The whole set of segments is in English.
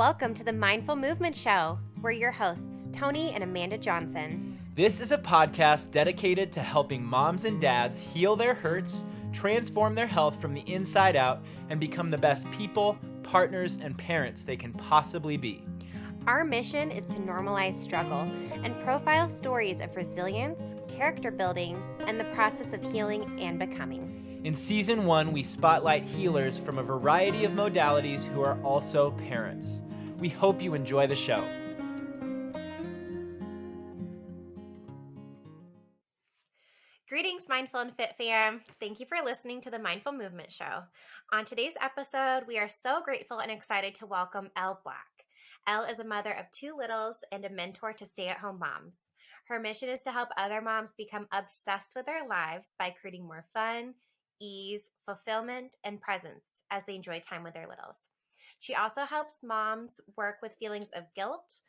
Welcome to the Mindful Movement Show. We're your hosts, Tony and Amanda Johnson. This is a podcast dedicated to helping moms and dads heal their hurts, transform their health from the inside out, and become the best people, partners, and parents they can possibly be. Our mission is to normalize struggle and profile stories of resilience, character building, and the process of healing and becoming. In Season 1, we spotlight healers from a variety of modalities who are also parents. We hope you enjoy the show. Greetings, Mindful and Fit fam. Thank you for listening to the Mindful Movement Show. On today's episode, we are so grateful and excited to welcome Elle Black. Elle is a mother of 2 littles and a mentor to stay-at-home moms. Her mission is to help other moms become obsessed with their lives by creating more fun, ease, fulfillment, and presence as they enjoy time with their littles. She also helps moms work with feelings of guilt,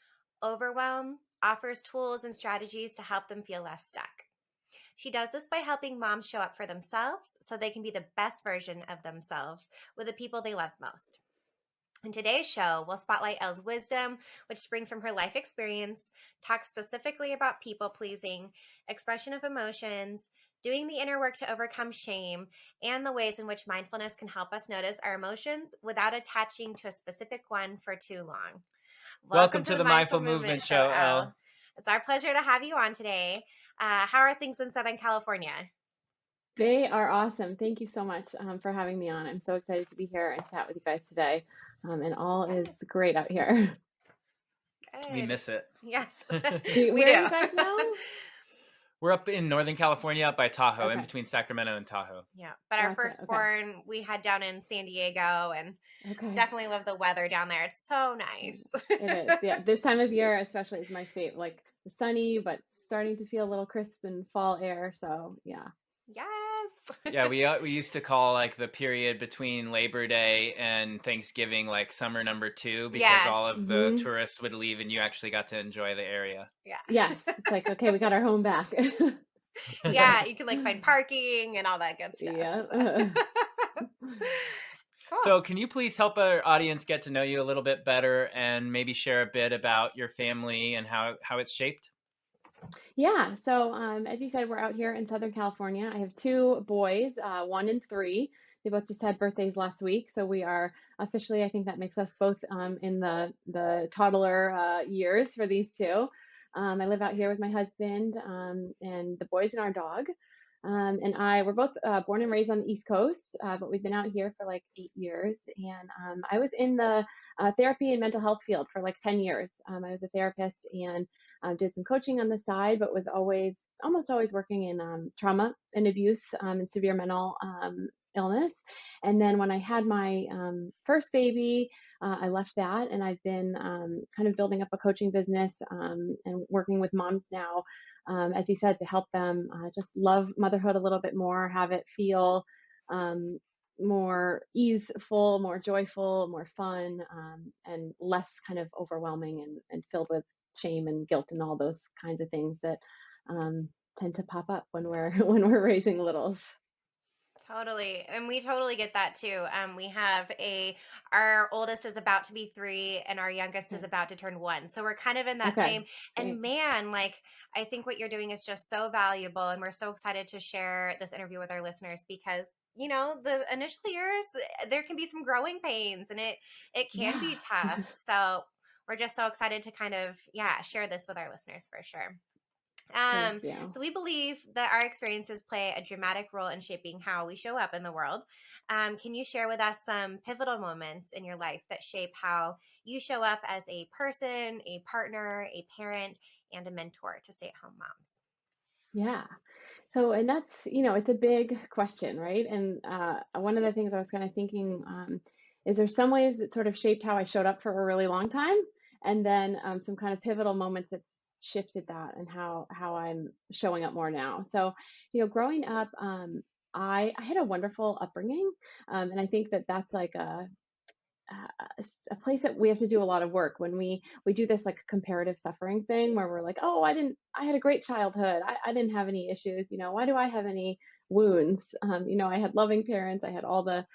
overwhelm, offers tools and strategies to help them feel less stuck. She does this by helping moms show up for themselves so they can be the best version of themselves with the people they love most. In today's show, we'll spotlight Elle's wisdom, which springs from her life experience, talk specifically about people-pleasing, expression of emotions, doing the inner work to overcome shame, and the ways in which mindfulness can help us notice our emotions without attaching to a specific one for too long. Welcome to the Mindful Movement Show, Elle. It's our pleasure to have you on today. How are things in Southern California? They are awesome. Thank you so much for having me on. I'm so excited to be here and chat with you guys today. And all is great out here. Good. We miss it. Yes. Where are you guys now? We're up in Northern California, up by Tahoe, Okay. in between Sacramento and Tahoe. Yeah, but our Gotcha, firstborn we had down in San Diego, and Okay. definitely love the weather down there. It's so nice. It is. Yeah. This time of year especially is my favorite. Like the sunny, but starting to feel a little crisp and fall air. So yeah. Yes. Yeah, we used to call like the period between Labor Day and Thanksgiving like summer number 2 because all of the tourists would leave and you actually got to enjoy the area. Yeah. Yes. It's like, okay, we got our home back. Yeah, you can like find parking and all that good stuff. Yeah. Cool. So can you please help our audience get to know you a little bit better and maybe share a bit about your family and how it's shaped? Yeah. So, as you said, we're out here in Southern California. I have 2 boys, 1 and 3. They both just had birthdays last week. So we are officially, I think that makes us both in the toddler years for these 2. I live out here with my husband and the boys and our dog. And I were both born and raised on the East Coast, but we've been out here for like 8 years. And I was in the therapy and mental health field for like 10 years. I was a therapist and did some coaching on the side, but was almost always working in trauma and abuse and severe mental illness. And then when I had my first baby, I left that, and I've been kind of building up a coaching business and working with moms now, as you said, to help them just love motherhood a little bit more, have it feel more easeful, more joyful, more fun, and less kind of overwhelming and filled with shame and guilt and all those kinds of things that tend to pop up when we're raising littles. Totally. And we totally get that too. Our oldest is about to be 3 and our youngest is about to turn 1. So we're kind of in that same, and man, like, I think what you're doing is just so valuable. And we're so excited to share this interview with our listeners because, you know, the initial years, there can be some growing pains and it can be tough. So we're just so excited to kind of, share this with our listeners for sure. So we believe that our experiences play a dramatic role in shaping how we show up in the world. Can you share with us some pivotal moments in your life that shape how you show up as a person, a partner, a parent, and a mentor to stay-at-home moms? Yeah. So, and that's, it's a big question, right? And one of the things I was kind of thinking is there some ways that sort of shaped how I showed up for a really long time, and then some kind of pivotal moments that shifted that and how I'm showing up more now. So, growing up, I had a wonderful upbringing, and I think that that's like a place that we have to do a lot of work when we do this like comparative suffering thing where we're like, oh, I had a great childhood. I didn't have any issues. Why do I have any wounds? I had loving parents. I had all the,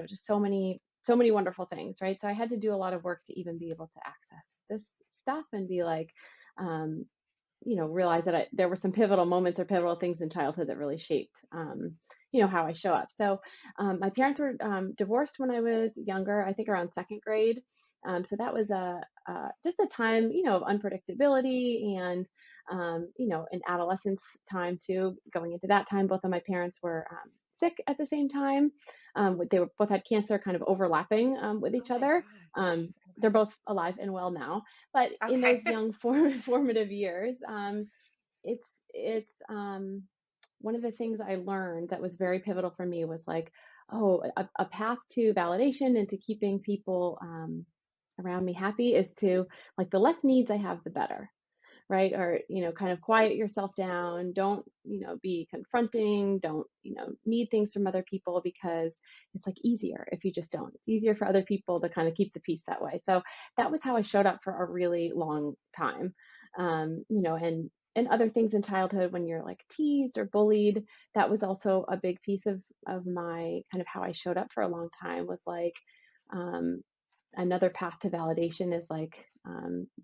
just so many so many wonderful things, right? So I had to do a lot of work to even be able to access this stuff and be like, um, realize that there were some pivotal moments or pivotal things in childhood that really shaped, how I show up. So my parents were divorced when I was younger, I think around second grade. So that was just a time, of unpredictability and, an adolescence time too. Going into that time, both of my parents were sick at the same time. They were both had cancer kind of overlapping with Oh each my other. gosh. They're both alive and well now, but in Okay. those young formative years, it's one of the things I learned that was very pivotal for me was like, oh, a path to validation and to keeping people around me happy is to like the less needs I have, the better, right? Or, kind of quiet yourself down. Don't, be confronting. Don't, need things from other people because it's like easier if you just don't. It's easier for other people to kind of keep the peace that way. So that was how I showed up for a really long time. And other things in childhood when you're like teased or bullied, that was also a big piece of my kind of how I showed up for a long time was like, um, another path to validation is like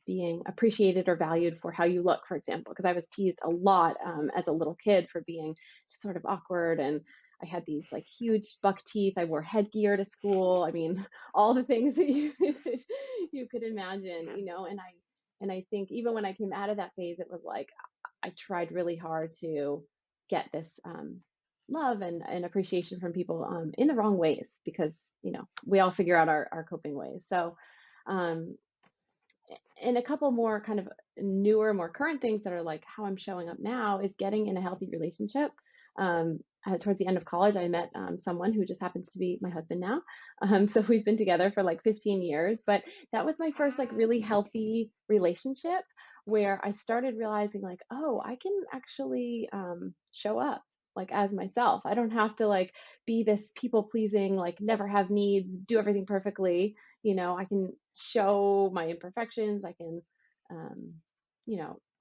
being appreciated or valued for how you look, for example, because I was teased a lot as a little kid for being just sort of awkward. And I had these like huge buck teeth. I wore headgear to school. I mean, all the things that you could imagine, and I think even when I came out of that phase, it was like I tried really hard to get this love and appreciation from people in the wrong ways because we all figure out our coping ways. So um, and a couple more kind of newer, more current things that are like how I'm showing up now is getting in a healthy relationship. Towards the end of college, I met someone who just happens to be my husband now. So we've been together for like 15 years, but that was my first like really healthy relationship where I started realizing like, oh, I can actually show up like as myself. I don't have to like be this people pleasing, like never have needs, do everything perfectly. I can show my imperfections. I can, um,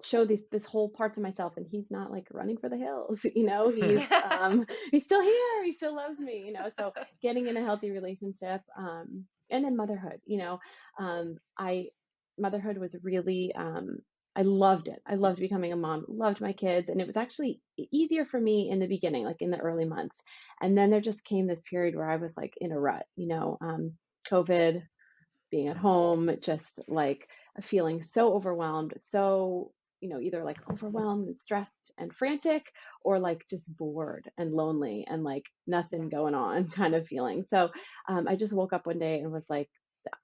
show this whole parts of myself, and he's not like running for the hills. He's still here. He still loves me. So getting in a healthy relationship, and then motherhood. I motherhood was really. I loved it. I loved becoming a mom, loved my kids. And it was actually easier for me in the beginning, like in the early months. And then there just came this period where I was like in a rut, COVID, being at home, just like feeling so overwhelmed, so, either like overwhelmed and stressed and frantic, or like just bored and lonely and like Yeah, nothing going on kind of feeling. So I just woke up one day and was like,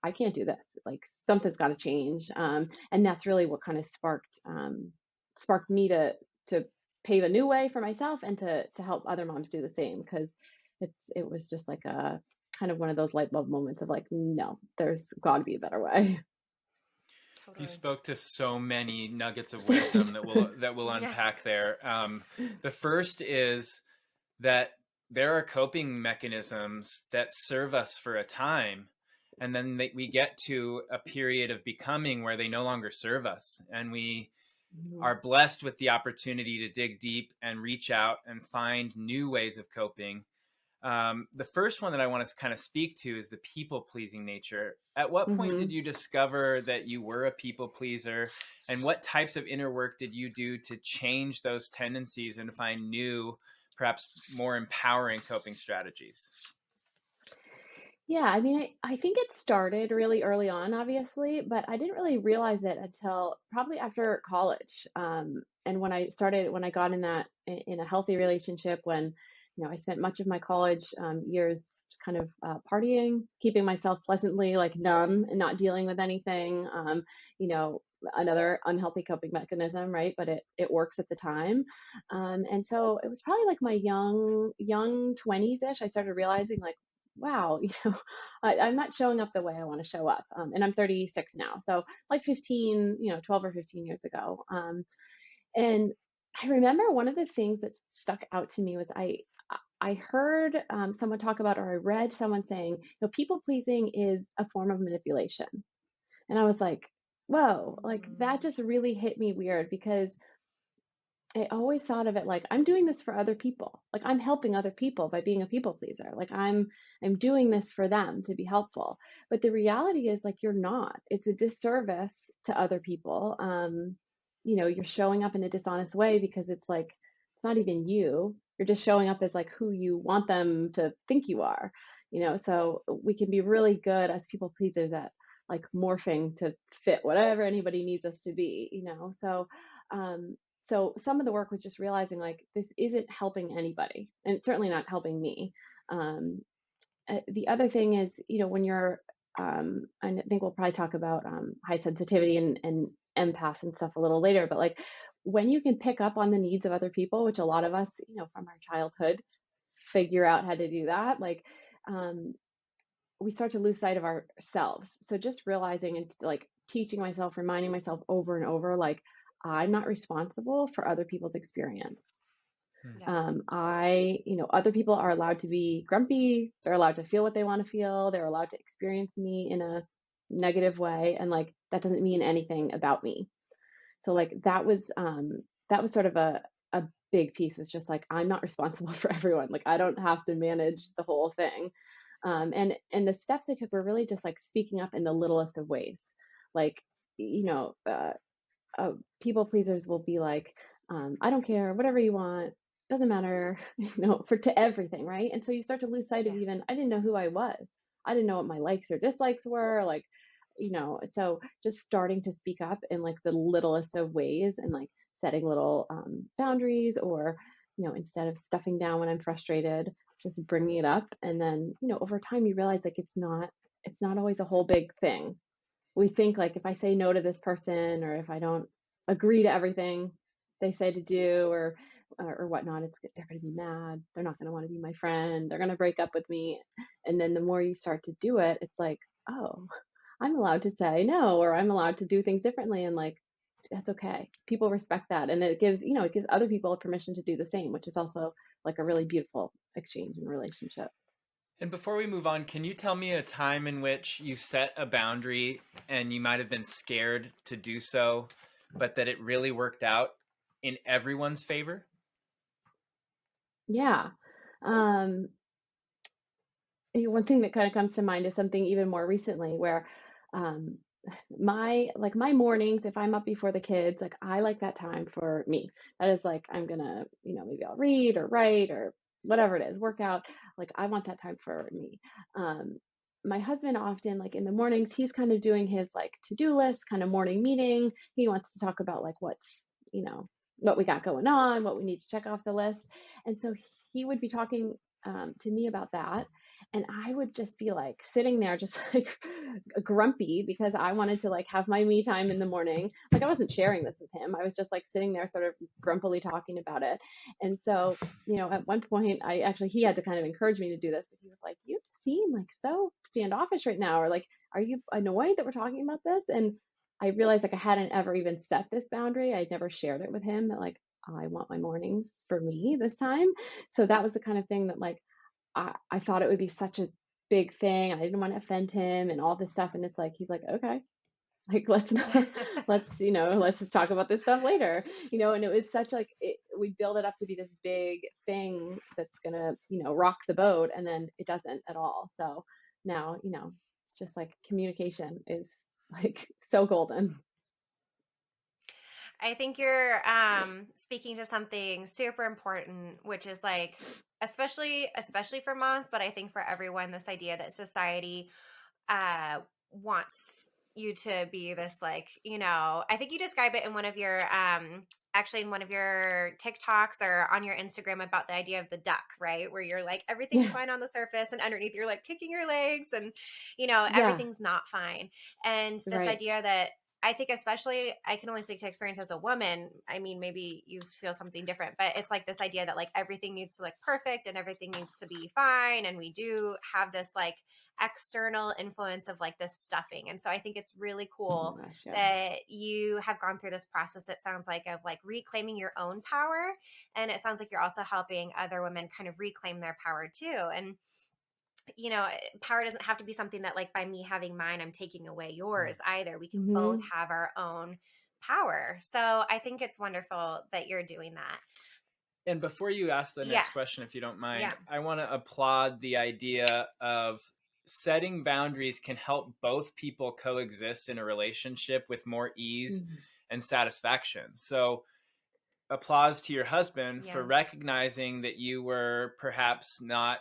I can't do this. Like something's got to change. And that's really what kind of sparked me to pave a new way for myself and to help other moms do the same because it was just like a kind of one of those light bulb moments of like, no, there's got to be a better way. You totally. spoke to so many nuggets of wisdom that we'll Yeah. unpack there. The first is that there are coping mechanisms that serve us for a time, and then we get to a period of becoming where they no longer serve us, and we Mhm. are blessed with the opportunity to dig deep and reach out and find new ways of coping. The first one that I want to kind of speak to is the people pleasing nature. At what point did Mhm. you discover that you were a people pleaser? And what types of inner work did you do to change those tendencies and find new, perhaps more empowering coping strategies? Yeah, I mean, I think it started really early on, obviously, but I didn't really realize it until probably after college. And when I got in a healthy relationship, when, I spent much of my college years just kind of partying, keeping myself pleasantly like numb and not dealing with anything. You know, another unhealthy coping mechanism, right? But it works at the time. And so it was probably like my young 20s ish. I started realizing like, wow, I'm not showing up the way I want to show up. And I'm 36 now. So like 15, 12 or 15 years ago. And I remember one of the things that stuck out to me was I heard someone talk about, or I read someone saying, people pleasing is a form of manipulation. And I was like, whoa, like that Mm, just really hit me weird because I always thought of it like I'm doing this for other people. Like I'm helping other people by being a people pleaser. Like I'm doing this for them to be helpful. But the reality is like you're not. It's a disservice to other people. You're showing up in a dishonest way because it's like it's not even you. You're just showing up as like who you want them to think you are. So we can be really good as people pleasers at like morphing to fit whatever anybody needs us to be. Um so some of the work was just realizing like this isn't helping anybody, and it's certainly not helping me. Um, the other thing is, when you're, I think we'll probably talk about high sensitivity and empaths and stuff a little later, but like when you can pick up on the needs of other people, which a lot of us, from our childhood, figure out how to do that, like um, we start to lose sight of ourselves. So just realizing and like teaching myself, reminding myself over and over, like I'm not responsible for other people's experience. Hmm. Yeah. Other people are allowed to be grumpy. They're allowed to feel what they want to feel. They're allowed to experience me in a negative way. And like, that doesn't mean anything about me. So like, that was sort of a big piece, was just like, I'm not responsible for everyone. Like, I don't have to manage the whole thing. And the steps I took were really just like speaking up in the littlest of ways. Like, you know, uh, people pleasers will be like, I don't care, whatever you want, doesn't matter, for to everything, right? And so you start to lose sight of Yeah. even, I didn't know who I was. I didn't know what my likes or dislikes were, like, so just starting to speak up in like the littlest of ways and like setting little boundaries or, instead of stuffing down when I'm frustrated, just bringing it up. And then, over time you realize like it's not always a whole big thing. We think like if I say no to this person or if I don't agree to everything they say to do or whatnot, they're going to be mad. They're not going to want to be my friend. They're going to break up with me. And then the more you start to do it, it's like, oh, I'm allowed to say no, or I'm allowed to do things differently. And like, that's okay. People respect that. And it gives other people permission to do the same, which is also like a really beautiful exchange in a relationship. And before we move on, can you tell me a time in which you set a boundary and you might have been scared to do so, but that it really worked out in everyone's favor? Yeah. Um, One thing that kind of comes to mind is something even more recently where um my mornings, if I'm up before the kids, like I like that time for me. That is like I'm gonna, maybe I'll read or write or whatever it is, work out. Like I want that time for me. um my husband often, like in the mornings, he's kind of doing his like to-do list kind of morning meeting. He wants to talk about like what we got going on, what we need to check off the list. And so he would be talking to me about that, and I would just be like sitting there just like grumpy because I wanted to like have my me time in the morning. Like I wasn't sharing this with him. I was just like sitting there sort of grumpily talking about it. And so, at one point he had to kind of encourage me to do this. But he was like, "You seem like so standoffish right now," or like, "Are you annoyed that we're talking about this?" And I realized like I hadn't ever even set this boundary. I'd never shared it with him that like I want my mornings for me this time. So that was the kind of thing that like I thought it would be such a big thing. I didn't want to offend him and all this stuff. And it's like, he's like, okay, like, let's not, let's talk about this stuff later, and it was such like, we build it up to be this big thing that's going to, rock the boat. And then it doesn't at all. So now, it's just like communication is like so golden. I think you're speaking to something super important, which is like, especially for moms, but I think for everyone, this idea that society wants you to be this like, I think you describe it in one of your actually in one of your TikToks or on your Instagram about the idea of the duck, right? Where you're like everything's Yeah. fine on the surface and underneath you're like kicking your legs and Yeah. everything's not fine. And this Right. idea that I think, especially, I can only speak to experience as a woman. I mean, maybe you feel something different, but it's like this idea that like everything needs to look perfect and everything needs to be fine. And we do have this like external influence of like this stuffing. And so I think it's really Oh cool my gosh. Yeah. that you have gone through this process, it sounds like, of like reclaiming your own power. And it sounds like you're also helping other women kind of reclaim their power too. And power doesn't have to be something that like by me having mine, I'm taking away yours either. We can both Hmm. have our own power. So I think it's wonderful that you're doing that. And before you ask the Yeah. next question, if you don't Yeah. mind, I want to applaud the idea of setting boundaries can help both people coexist in a relationship with more ease Mhm. and satisfaction. So, applause to your husband for Yeah. recognizing that you were perhaps not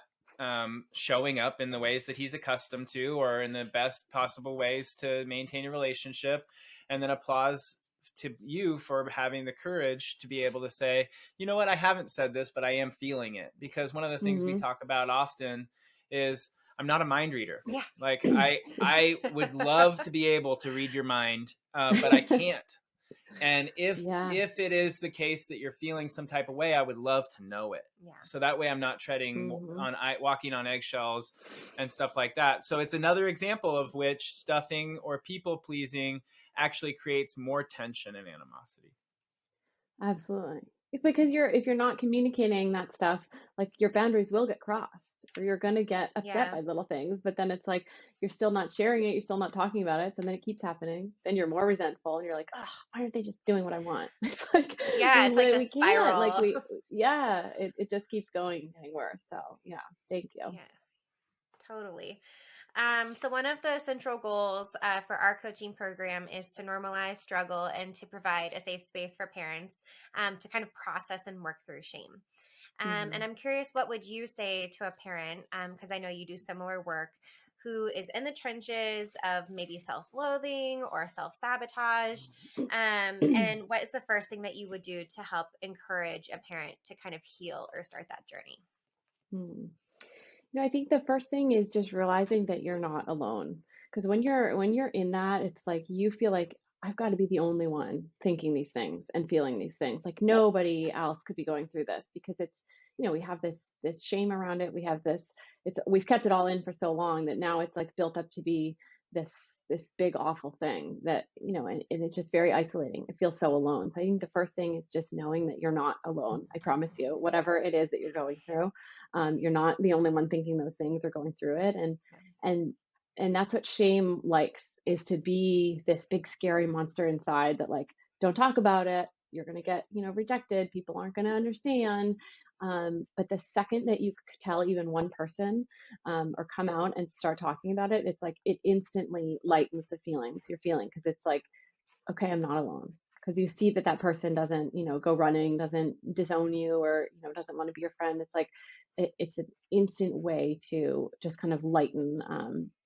showing up in the ways that he's accustomed to or in the best possible ways to maintain a relationship. And then applause to you for having the courage to be able to say, you know what, I haven't said this, but I am feeling it. Because one of the things we Mhm. talk about often is I'm not a mind reader. Yeah. Like I would love to be able to read your mind, but I can't. And Yeah. if it is the case that you're feeling some type of way, I would love to know it. Yeah. So that way I'm not treading Mhm. on walking on eggshells and stuff like that. So it's another example of which stuffing or people pleasing actually creates more tension and animosity. Absolutely. Because if you're not communicating that stuff, like your boundaries will get crossed or you're going to get upset Yeah. by little things, but then it's like you're still not sharing it, you're still not talking about it, so then it keeps happening. Then you're more resentful and you're like, "Oh, why aren't they just doing what I want?" It's like Yeah. It's like the we can't like spiral. it just keeps going getting worse. So, yeah, thank you. Yeah. Totally. So one of the central goals for our coaching program is to normalize struggle and to provide a safe space for parents to kind of process and work through shame. And Mhm. I'm curious, what would you say to a parent? Because I know you do similar work, who is in the trenches of maybe self-loathing or self-sabotage. And what is the first thing that you would do to help encourage a parent to kind of heal or start that journey? Hmm. No, I think the first thing is just realizing that you're not alone. Because when you're in that, it's like you feel like I've got to be the only one thinking these things and feeling these things. Like nobody else could be going through this because we have this shame around it. We have we've kept it all in for so long that now it's like built up to be this big awful thing that, and it's just very isolating. It feels so alone. So I think the first thing is just knowing that you're not alone. I promise you, whatever it is that you're going through, you're not the only one thinking those things or going through it. And and that's what shame likes, is to be this big scary monster inside that, like, don't talk about it, you're going to get rejected, people aren't going to understand. But the second that you could tell even one person, or come out and start talking about it, it's like it instantly lightens the feelings you're feeling, because it's like, okay, I'm not alone. Because you see that that person doesn't, go running, doesn't disown you, or, doesn't want to be your friend. It's like, it's an instant way to just kind of lighten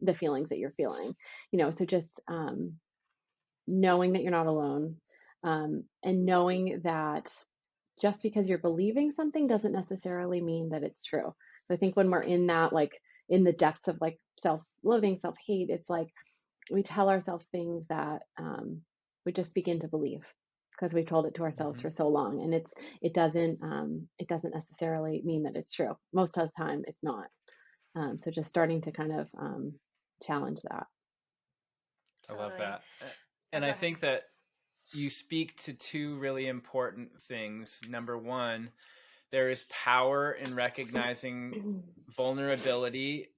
the feelings that you're feeling, so just knowing that you're not alone, and knowing that just because you're believing something doesn't necessarily mean that it's true. I think when we're in that, like, in the depths of like self-loathing, self-hate, it's like we tell ourselves things that we just begin to believe because we've told it to ourselves Hmm. for so long, and it doesn't necessarily mean that it's true. Most of the time it's not. So just starting to kind of challenge that. I love Totally. that. Oh, And go I ahead. think that you speak to two really important things. Number one, there is power in recognizing vulnerability,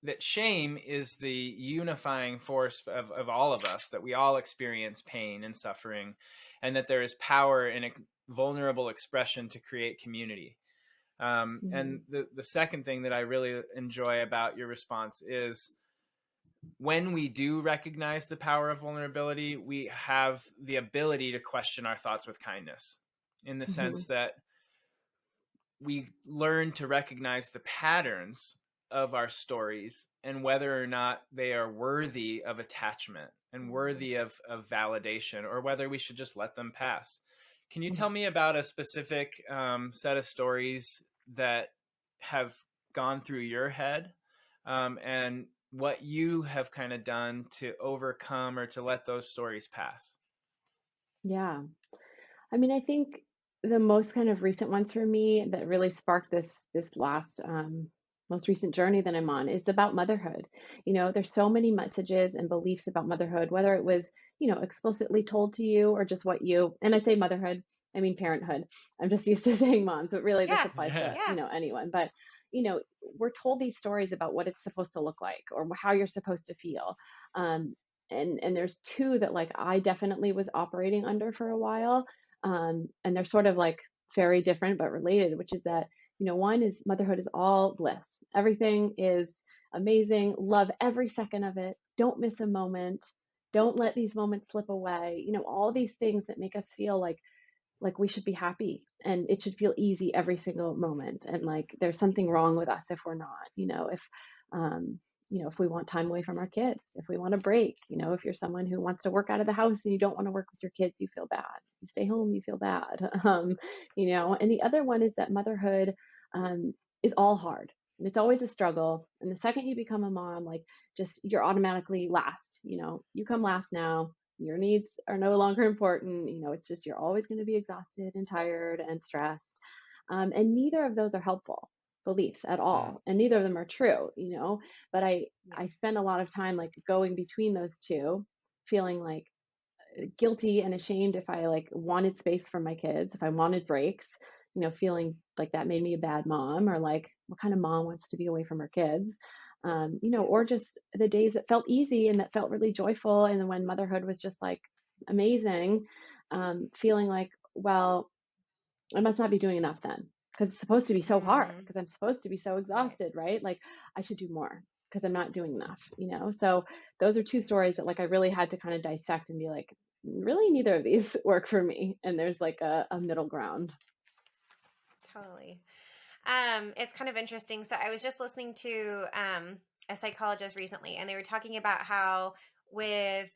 that shame is the unifying force of all of us, that we all experience pain and suffering, and that there is power in a vulnerable expression to create community. And Mhm. the second thing that I really enjoy about your response is when we do recognize the power of vulnerability, we have the ability to question our thoughts with kindness, in the sense Mhm. that we learn to recognize the patterns of our stories and whether or not they are worthy of attachment and Mm. worthy of validation, or whether we should just let them pass. Can you tell Mhm. me about a specific set of stories that have gone through your head, and what you have kind of done to overcome or to let those stories pass? Yeah. I mean, I think the most kind of recent ones for me that really sparked this last most recent journey that I'm on is about motherhood. There's so many messages and beliefs about motherhood, whether it was, explicitly told to you or just what and I say motherhood, I mean parenthood. I'm just used to saying mom, so really this Yeah. applies to, Yeah. anyone. But, we're told these stories about what it's supposed to look like or how you're supposed to feel. and there's two that like I definitely was operating under for a while. And they're sort of like very different but related, which is that, one is motherhood is all bliss. Everything is amazing. Love every second of it. Don't miss a moment. Don't let these moments slip away. All these things that make us feel like we should be happy and it should feel easy every single moment, and like there's something wrong with us if we're not. Um if we want time away from our kids, if we want a break, if you're someone who wants to work out of the house and you don't want to work with your kids, you feel bad. You stay home, you feel bad. And the other one is that motherhood um is all hard and it's always a struggle, and the second you become a mom, like, just you're automatically last. You come last now. Your needs are no longer important. It's just you're always going to be exhausted and tired and stressed. And neither of those are helpful beliefs at Mm. all. And neither of them are true, but Yeah. I spend a lot of time like going between those two, feeling like guilty and ashamed if I like wanted space from my kids, if I wanted breaks, feeling like that made me a bad mom, or like what kind of mom wants to be away from her kids. Yeah. Or just the days that felt easy and that felt really joyful. And then when motherhood was just like amazing, feeling like, well, I must not be doing enough then, because it's supposed to be so hard, Mm, because I'm supposed to be so right. exhausted, right? Like I should do more because I'm not doing enough. So those are two stories that like I really had to kind of dissect and be like, really neither of these work for me. And there's like a middle ground. Totally. It's kind of interesting. So I was just listening to a psychologist recently, and they were talking about how with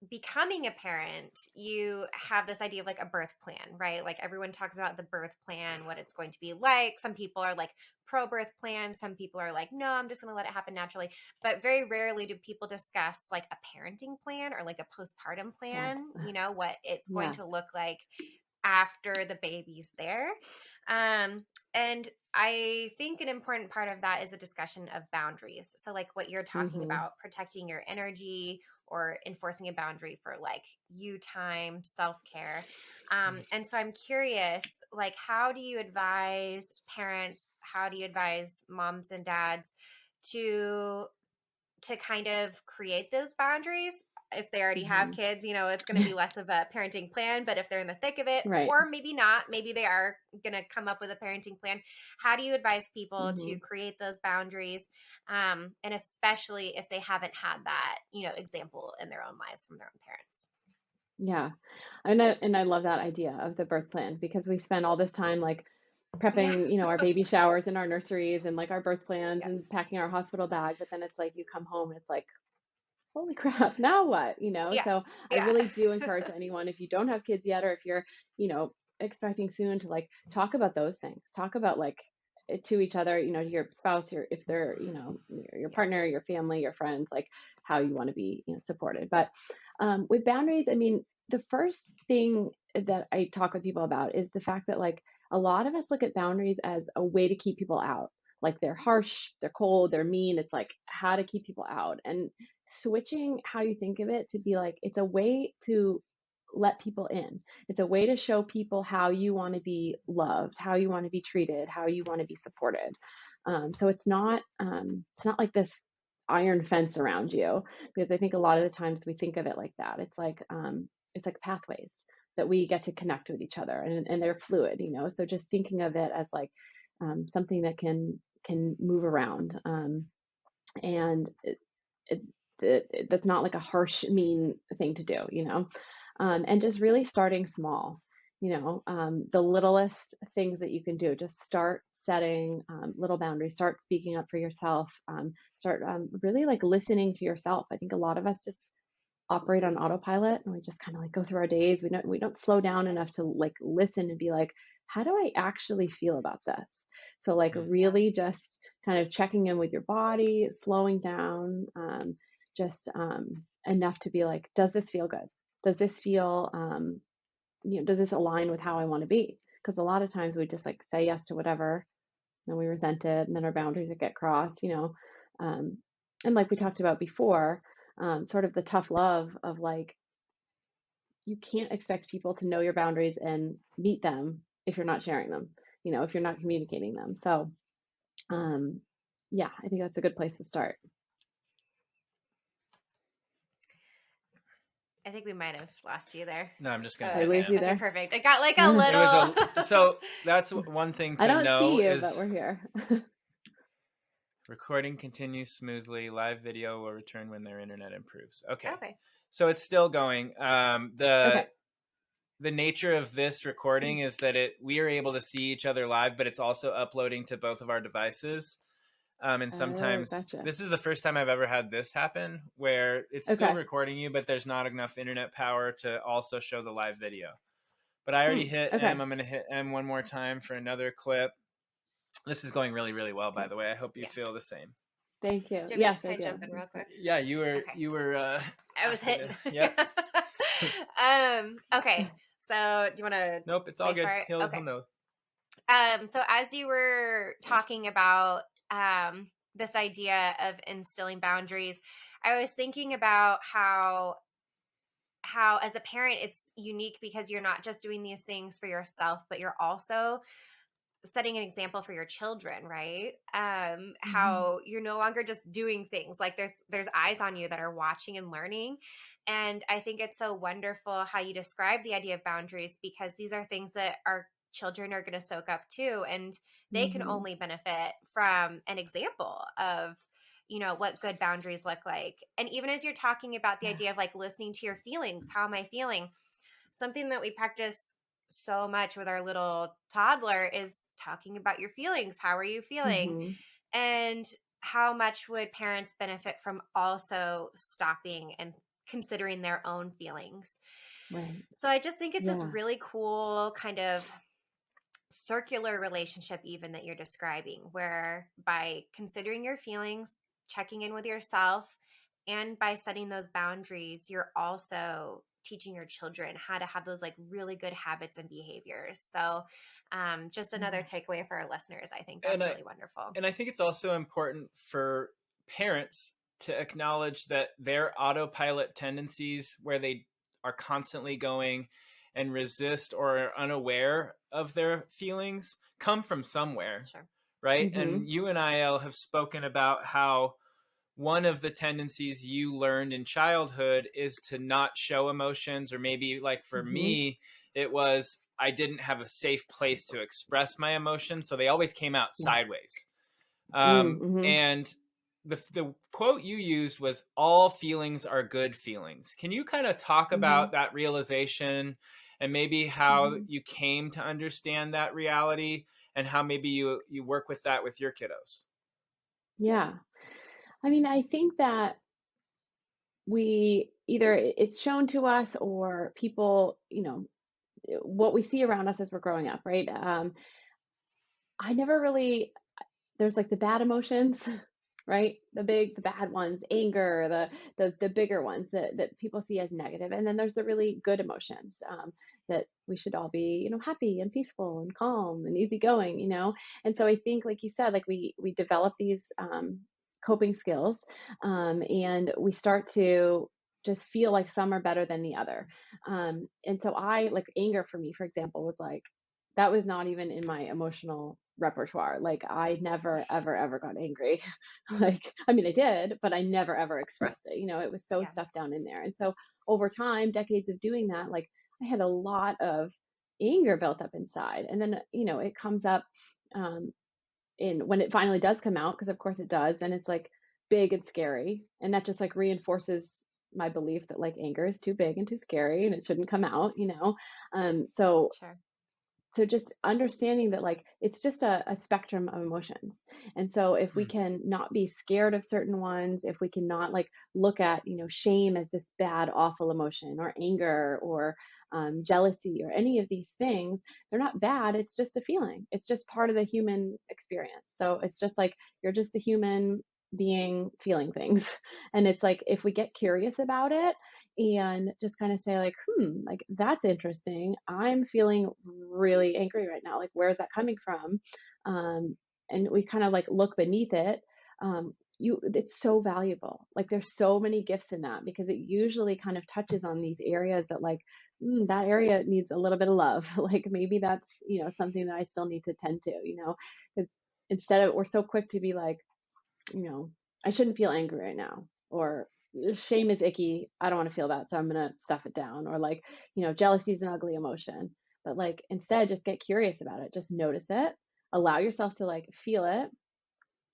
becoming a parent, you have this idea of like a birth plan, right? Like everyone talks about the birth plan, what it's going to be like. Some people are like pro birth plan, some people are like, no, I'm just going to let it happen naturally. But very rarely do people discuss like a parenting plan or like a postpartum Yes. plan, what it's going Yeah. to look like after the baby's there. Um, and I think an important part of that is a discussion of boundaries. So, like what you're talking Hmm. about, protecting your energy or enforcing a boundary for like you time, self care. And so I'm curious, like, how do you advise parents? How do you advise moms and dads to kind of create those boundaries? If they already have Hmm. kids, it's going to be less of a parenting plan, but if they're in the thick of it, Right. or maybe not, maybe they are going to come up with a parenting plan. How do you advise people to Hmm. create those boundaries? And especially if they haven't had that, example in their own lives from their own parents. Yeah. And I love that idea of the birth plan, because we spend all this time like Yeah. prepping, our baby showers and our nurseries and like our birth plans Yes. and packing our hospital bag. But then it's like you come home and it's like, holy crap, now what? Yeah. So I Yeah. really do encourage anyone, if you don't have kids yet, or if you're, expecting soon, to like talk about those things. Talk about like to each other, to your spouse, if they're, your Yeah. partner, your family, your friends, like how you want to be, supported. But with boundaries, I mean, the first thing that I talk with people about is the fact that like a lot of us look at boundaries as a way to keep people out. Like they're harsh, they're cold, they're mean. It's like how to keep people out. And switching how you think of it to be like it's a way to let people in. It's a way to show people how you want to be loved, how you want to be treated, how you want to be supported. So it's not like this iron fence around you, because I think a lot of the times we think of it like that. It's like pathways that we get to connect with each other, and they're fluid. So just thinking of it as like something that can move around, and it, that's not like a harsh, mean thing to do, and just really starting small, the littlest things that you can do. Just start setting little boundaries, start speaking up for yourself, start really like listening to yourself. I think a lot of us just operate on autopilot and we just kind of like go through our days. We don't slow down Yeah. enough to like listen and be like, how do I actually feel about this? So like Mm. Yeah. really just kind of checking in with your body, slowing down, just enough to be like, does this feel good? Does this feel does this align with how I want to be? Because a lot of times we just like say yes to whatever, and we resent it, and then our boundaries that get crossed, um, and like we talked about before, sort of the tough love of like, you can't expect people to know your boundaries and meet them if you're not sharing them, if you're not communicating them. So um, yeah, I think that's a good place to start. I think we might have lost you there. No, I'm just Oh, gonna I hit lose okay. you end. Okay, there. perfect. It got like a It was little. so that's one thing I to don't know see you, but is we're here. recording continues smoothly. Live video will return when their internet improves. Okay, Okay. so it's still going. The Okay. the nature of this recording is that we are able to see each other live, but it's also uploading to both of our devices. And Oh, sometimes gotcha. this is the first time I've ever had this happen, where it's still Okay. recording you, but there's not enough internet power to also show the live video. But I already Hmm. hit Okay. M. I'm going to hit M one more time for another clip. This is going really, really well, by Okay. the way. I hope you Yeah. feel the same. Thank you. Do you want me Yes, to I kind of do. jump in real That's quick? great. Yeah, you were Okay. I was asking hitting. to, yep. Okay. So do you want to Nope, it's all space good. bar it? He'll Okay. know. So as you were talking about this idea of instilling boundaries, I was thinking about how as a parent it's unique because you're not just doing these things for yourself, but you're also setting an example for your children, right? Hmm. How you're no longer just doing things, like there's eyes on you that are watching and learning. And I think it's so wonderful how you describe the idea of boundaries, because these are things that our children are going to soak up too, and they can Hmm. only benefit from an example of what good boundaries look like. And even as you're talking about the Yeah. idea of like listening to your feelings, how am I feeling, something that we practice so much with our little toddler is talking about your feelings. How are you feeling? Hmm. And how much would parents benefit from also stopping and considering their own feelings? Right. So I just think it's this Yeah. really cool kind of circular relationship, even that you're describing, where by considering your feelings, checking in with yourself, and by setting those boundaries, you're also teaching your children how to have those like really good habits and behaviors. So just another Yeah. takeaway for our listeners. I think And that's I really wonderful. and I think it's also important for parents to acknowledge that their autopilot tendencies, where they are constantly going and resist or are unaware of their feelings, come from somewhere, Sure. right? Hmm. And you and I, Elle, have spoken about how one of the tendencies you learned in childhood is to not show emotions, or maybe like for Hmm. me, it was I didn't have a safe place to express my emotions, so they always came out Yeah. sideways. Mm-hmm. And the quote you used was, "All feelings are good feelings." Can you kind of talk Hmm. about that realization and maybe how Hmm. you came to understand that reality, and how maybe you work with that with your kiddos? Yeah. I mean, I think that we either it's shown to us or people, what we see around us as we're growing up, right? I never really there's like the bad emotions, right? The bad ones, anger, the bigger ones that people see as negative, and then there's the really good emotions that we should all be, happy and peaceful and calm and easygoing. And so I think, like you said, like we develop these coping skills, and we start to just feel like some are better than the other. And so I like anger for me, for example, was like that was not even in my emotional repertoire. Like I never ever ever got angry. Like I mean I did, but I never ever expressed it. It was so Yeah. stuffed down in there. And so over time, decades of doing that, like I had a lot of anger built up inside. And then, it comes up um in when it finally does come out, because of course it does, then it's like big and scary. And that just like reinforces my belief that like anger is too big and too scary and it shouldn't come out. So Sure. just understanding that like it's just a spectrum of emotions. And so if we Hmm. can not be scared of certain ones, if we can not like look at shame as this bad awful emotion, or anger, or jealousy, or any of these things, they're not bad. It's just a feeling. It's just part of the human experience. So it's just like you're just a human being feeling things. And it's like if we get curious about it and just kind of say like like that's interesting, I'm feeling really angry right now, like where is that coming from, and we kind of like look beneath it. It's so valuable, like there's so many gifts in that, because it usually kind of touches on these areas that like that area needs a little bit of love. Like maybe that's something that I still need to tend to, because instead of we're so quick to be like, you know I shouldn't feel angry right now, or shame is icky. I don't want to feel that. So I'm going to stuff it down. Or like, jealousy is an ugly emotion. But like instead, just get curious about it. Just notice it. Allow yourself to like feel it,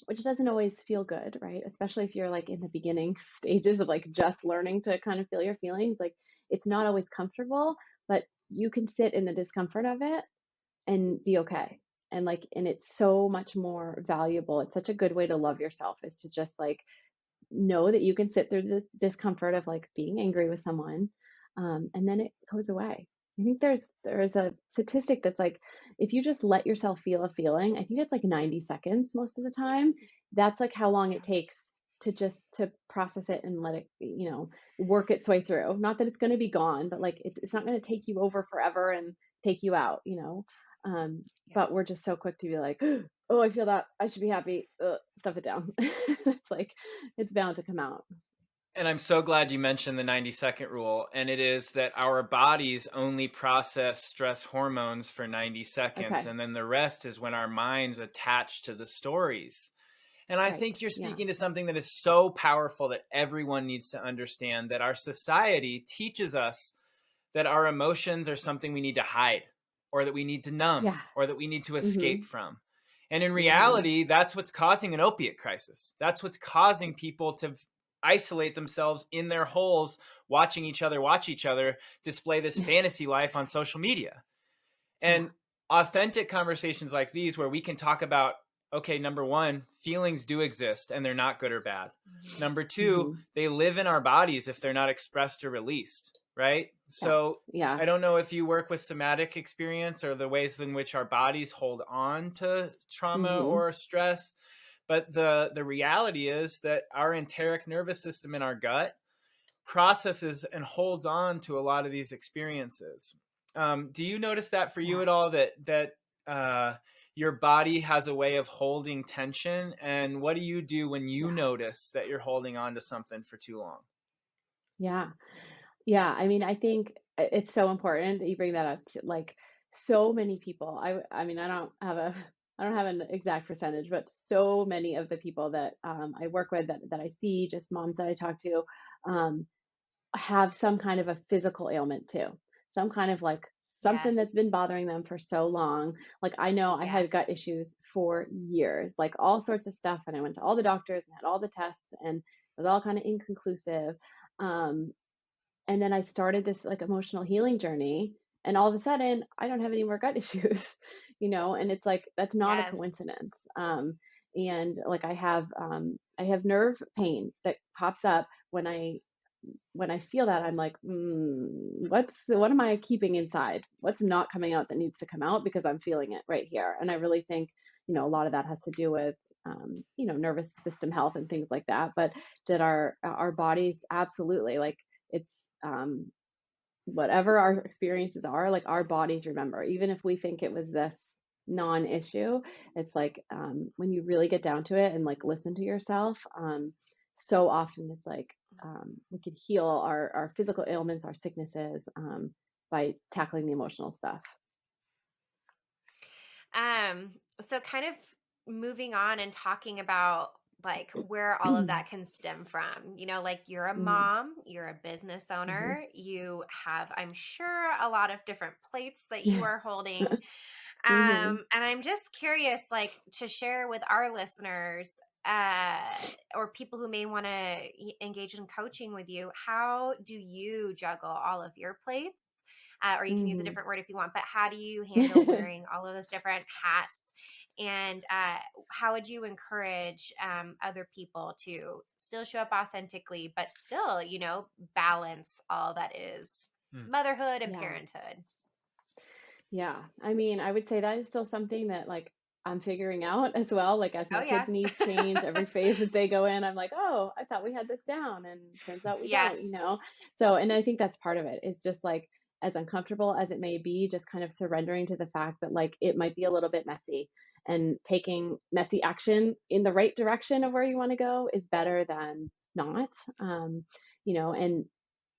which doesn't always feel good, right? Especially if you're like in the beginning stages of like just learning to kind of feel your feelings. Like it's not always comfortable, but you can sit in the discomfort of it and be okay. And it's so much more valuable. It's such a good way to love yourself is to just like know that you can sit through this discomfort of like being angry with someone, and then it goes away. I think there's a statistic that's like if you just let yourself feel a feeling, I think it's like 90 seconds most of the time. That's like how long it Yeah. takes to process it and let it, work its way through. Not that it's going to be gone, but like it's not going to take you over forever and take you out, Um, Yeah. but we're just so quick to be like, oh, I feel that. I should be happy. Stuff it down. It's like it's bound to come out. And I'm so glad you mentioned the 90-second rule. And it is that our bodies only process stress hormones for 90 seconds. Okay. And then the rest is when our minds attach to the stories. And I Right. think you're Yeah. speaking to something that is so powerful that everyone needs to understand, that our society teaches us that our emotions are something we need to hide, or that we need to numb, Yeah. or that we need to escape Mhm. from. And in Mhm. reality, that's what's causing an opiate crisis. That's what's causing people to isolate themselves in their holes, watching each other watch each other display this fantasy life on social media. Yeah. And authentic conversations like these, where we can talk about, okay, number one, feelings do exist and they're not good or bad. Mhm. Number two, Mhm. they live in our bodies if they're not expressed or released, right? Yes. So Yeah. I don't know if you work with somatic experience or the ways in which our bodies hold on to trauma Mhm. or stress, but the reality is that our enteric nervous system in our gut processes and holds on to a lot of these experiences. Do you notice that for you Yeah. at all, that your body has a way of holding tension? And what do you do when you Yeah. notice that you're holding on to something for too long? Yeah. Yeah. I mean, I think it's so important that you bring that up to like so many people. I mean, I don't have an exact percentage, but so many of the people that I work with that I see, just moms that I talk to, um, have some kind of a physical ailment too. Some kind of like something that's Yes. been bothering them for so long. Like I know I had Yes. gut issues for years, like all sorts of stuff. And I went to all the doctors and had all the tests and it was all kind of inconclusive. Um, and then I started this like emotional healing journey. And all of a sudden, I don't have any more gut issues, and it's like, that's not a Yes. coincidence. And like I have nerve pain that pops up when I feel that. I'm like, what am I keeping inside? What's not coming out that needs to come out because I'm feeling it right here? And I really think, a lot of that has to do with, nervous system health and things like that. But that our bodies absolutely like it's whatever our experiences are, like our bodies remember, even if we think it was this non-issue. It's like when you really get down to it and like listen to yourself, so often it's like we could heal our physical ailments, our sicknesses, by tackling the emotional stuff. So kind of moving on and talking about like where all of Mhm. that can stem from. Like you're a mom, you're a business Mhm. owner, you have, I'm sure, a lot of different plates that you Yeah. are holding. Mhm. And I'm just curious, like, to share with our listeners, or people who may want to engage in coaching with you, how do you juggle all of your plates? Or you can use a Mhm. different word if you want, but how do you handle wearing all of those different hats? And how would you encourage other people to still show up authentically, but still, balance all that is Hmm. motherhood and Yeah. parenthood? Yeah. I mean, I would say that is still something that like I'm figuring out as well. Like as Oh, my yeah. kids' needs change, every phase that they go in, I'm like, oh, I thought we had this down, and turns out we Yes. don't. So, and I think that's part of it. It's just like as uncomfortable as it may be, just kind of surrendering to the fact that like it might be a little bit messy, and taking messy action in the right direction of where you want to go is better than not. And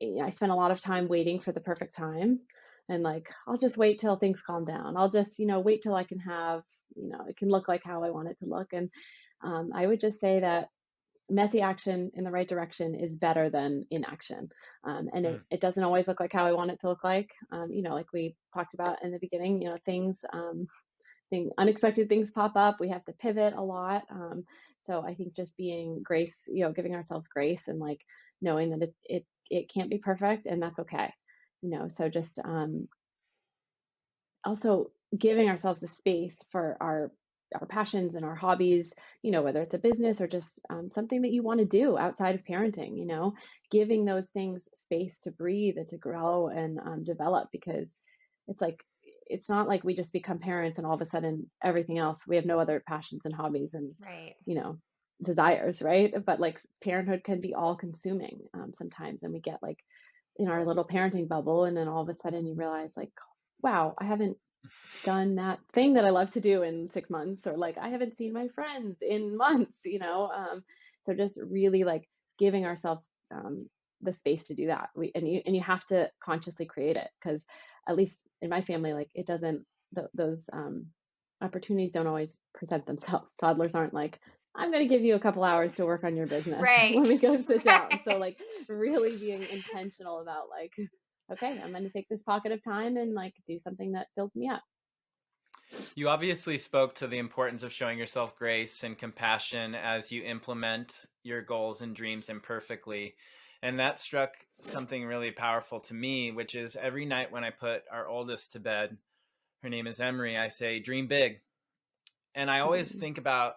I spend a lot of time waiting for the perfect time, and like I'll just wait till things calm down. I'll just wait till I can have, it can look like how I want it to look. And I would just say that messy action in the right direction is better than inaction. And Mm. it doesn't always look like how I want it to look like. Like we talked about in the beginning, unexpected things pop up. We have to pivot a lot. So I think just being grace, giving ourselves grace and like knowing that it can't be perfect and that's okay. So just also giving ourselves the space for our passions and our hobbies, whether it's a business or just something that you want to do outside of parenting, giving those things space to breathe and to grow and develop, because it's like it's not like we just become parents and all of a sudden everything else, we have no other passions and hobbies and Right. you know desires, right? But like parenthood can be all consuming sometimes, and we get like in our little parenting bubble, and then all of a sudden you realize like, wow, I haven't done that thing that I love to do in 6 months, or like I haven't seen my friends in months, so just really like giving ourselves the space to do that. And you have to consciously create it, because at least in my family, like it doesn't, those opportunities don't always present themselves. Toddlers aren't like, I'm going to give you a couple hours to work on your business. Let Right. me go sit down. So Right. like really being intentional about like, okay, I'm going to take this pocket of time and like do something that fills me up. You obviously spoke to the importance of showing yourself grace and compassion as you implement your goals and dreams imperfectly. And that struck something really powerful to me, which is every night when I put our oldest to bed, her name is Emery, I say, dream big. And Mm, I always think about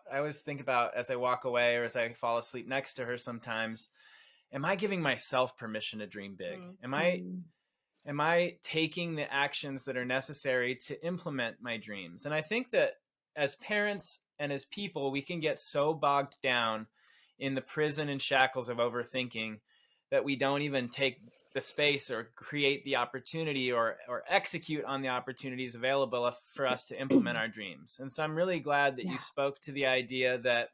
as I walk away or as I fall asleep next to her sometimes, am I giving myself permission to dream big? Mm. mm, Am I taking the actions that are necessary to implement my dreams? And I think that as parents and as people, we can get so bogged down in the prison and shackles of overthinking that we don't even take the space or create the opportunity or execute on the opportunities available for us to implement our dreams. And so I'm really glad that you yeah. spoke to the idea that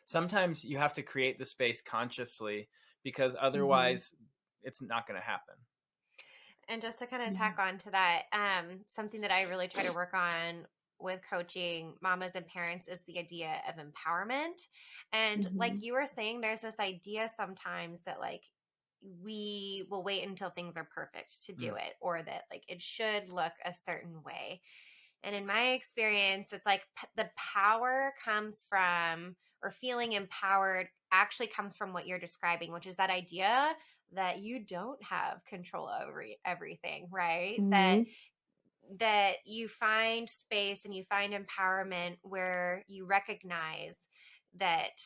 sometimes you have to create the space consciously, because Hmm. otherwise it's not going to happen. And just to kind of Yeah. tack on to that, something that I really try to work on with coaching mamas and parents is the idea of empowerment. And like Hmm. you were saying, there's this idea sometimes that like we will wait until things are perfect to do Mm. it, or that like it should look a certain way. And in my experience, it's like the power comes from, or feeling empowered actually comes from what you're describing, which is that idea that you don't have control over everything, right? That Hmm. that you find space and you find empowerment where you recognize that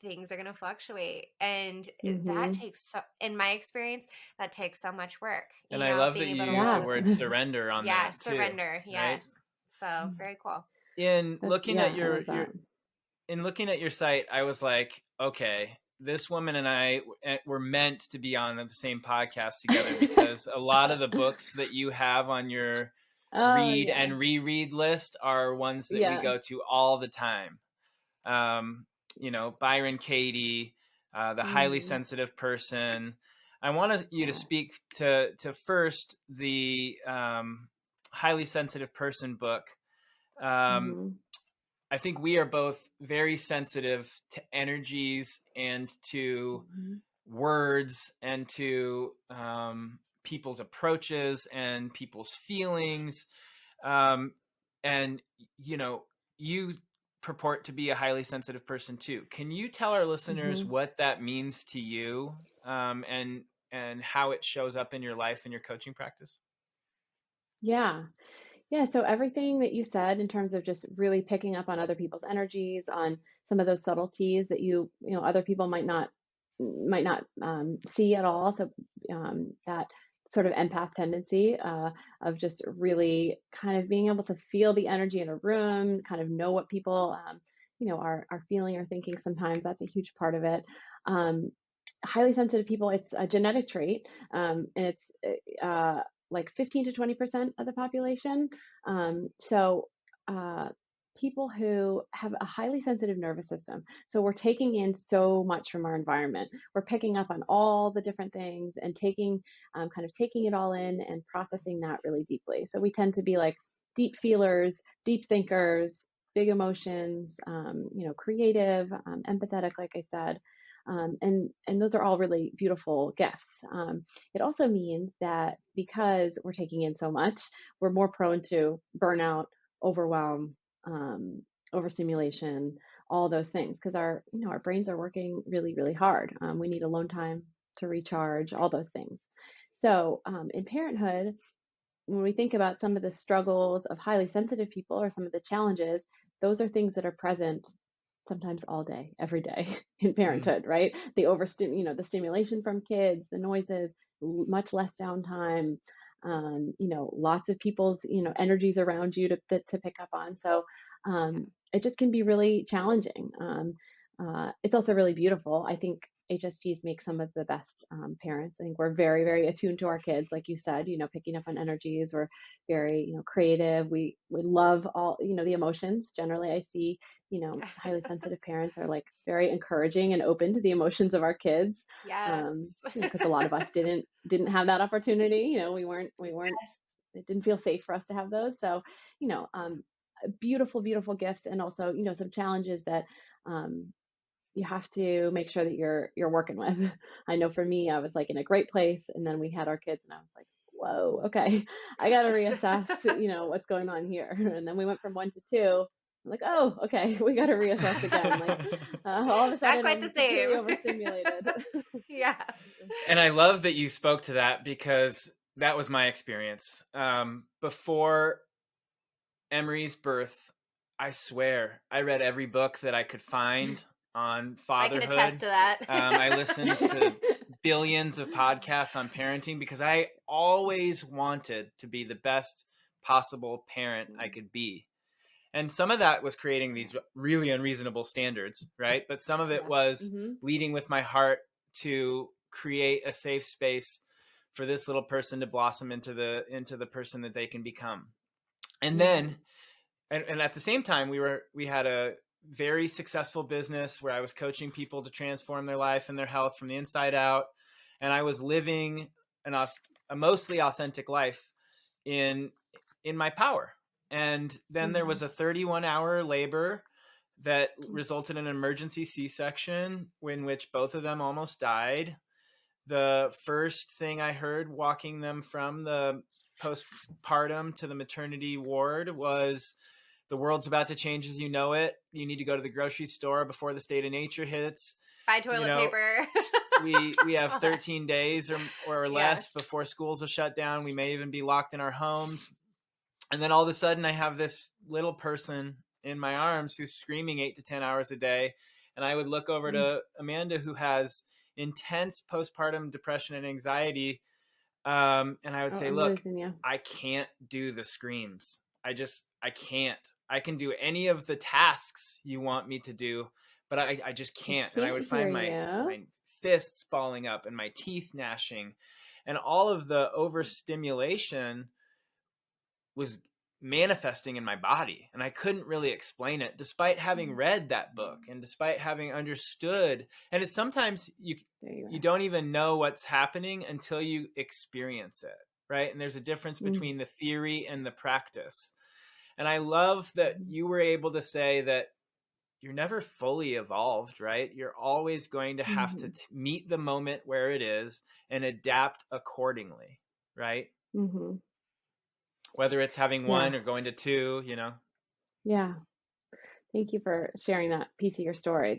things are going to fluctuate, and that Hmm. takes, so in my experience, that takes so much work, And I love being that you able to use the Yeah. hold. word surrender on Yeah, that too, surrender. right? Yes. So very cool. In looking at I love that. your site, I was like, okay, this woman and I were meant to be on the same podcast together, because a lot of the books that you have on your Oh read yeah. and reread list are ones that we Yeah. go to all the time. Um, Byron Katie, The Highly Hmm. Sensitive Person. I want you to Yeah. speak to first the Highly Sensitive Person book. Um, Hmm. I think we are both very sensitive to energies and to Hmm. words and to people's approaches and people's feelings. Um, and, you know, you purport to be a highly sensitive person too. Can you tell our listeners Hmm. what that means to you, and how it shows up in your life and your coaching practice? Yeah. Yeah, so everything that you said in terms of just really picking up on other people's energies, on some of those subtleties that other people might not see at all. So that sort of empath tendency of just really kind of being able to feel the energy in a room, kind of know what people are feeling or thinking. Sometimes that's a huge part of it. Um, Highly sensitive people, it's a genetic trait, and it's like 15 to 20% of the population. So people who have a highly sensitive nervous system, so we're taking in so much from our environment. We're picking up on all the different things and kind of taking it all in and processing that really deeply. So we tend to be like deep feelers, deep thinkers, big emotions, creative, empathetic, like I said. And those are all really beautiful gifts. It also means that because we're taking in so much, we're more prone to burnout, overwhelm, overstimulation, all those things, because our brains are working really, really hard. We need alone time to recharge, all those things. So in parenthood, when we think about some of the struggles of highly sensitive people or some of the challenges, those are things that are present sometimes all day, every day in Mm. parenthood, right? The stimulation from kids, the noises, much less downtime, lots of people's, energies around you to pick up on. So it just can be really challenging. It's also really beautiful. I think HSPs make some of the best parents. I think we're very, very attuned to our kids, like you said, picking up on energies. We're very, creative. We love all, the emotions. Generally, I see, highly sensitive parents are like very encouraging and open to the emotions of our kids. Yes. Because a lot of us didn't have that opportunity. We weren't. Yes. It didn't feel safe for us to have those. So, you know, um, beautiful, beautiful gifts, and also, some challenges that um, you have to make sure that you're working with. I know for me, I was like in a great place, and then we had our kids, and I was like, whoa, okay, I got to reassess, what's going on here. And then we went from one to two. I'm like, oh, okay, we got to reassess again. Like all of a Not sudden, quite the I'm completely same. overstimulated. Yeah. And I love that you spoke to that, because that was my experience. Before Emery's birth, I swear, I read every book that I could find on I can attest fatherhood. to that. I listened to billions of podcasts on parenting because I always wanted to be the best possible parent I could be. And some of that was creating these really unreasonable standards, right? But some of it Yeah. was Mm-hmm. leading with my heart to create a safe space for this little person to blossom into the person that they can become. And then, and at the same time, we had a very successful business where I was coaching people to transform their life and their health from the inside out. And I was living a mostly authentic life in my power. And then there Mm-hmm. was a 31-hour labor that resulted in an emergency C-section in which both of them almost died. The first thing I heard walking them from the postpartum to the maternity ward was, the world's about to change as you know it. You need to go to the grocery store before the state of nature hits. Buy toilet paper. We have 13 days or less Yes. before schools will shut down. We may even be locked in our homes. And then all of a sudden I have this little person in my arms who's screaming 8 to 10 hours a day. And I would look over to Amanda, who has intense postpartum depression and anxiety. And I would say, I'm look, losing you. I can't do the screams. I can't. I can do any of the tasks you want me to do, but I just I can't. And I can't would hear find you. my fists balling up and my teeth gnashing, and all of the overstimulation was manifesting in my body, and I couldn't really explain it despite having read that book and despite having understood. And it's sometimes you don't even know what's happening until you experience it, right? And there's a difference between the theory and the practice. And I love that you were able to say that you're never fully evolved, right? You're always going to have to meet the moment where it is and adapt accordingly, right? Mm-hmm. Whether it's having Yeah. one or going to two, Yeah. Thank you for sharing that piece of your story.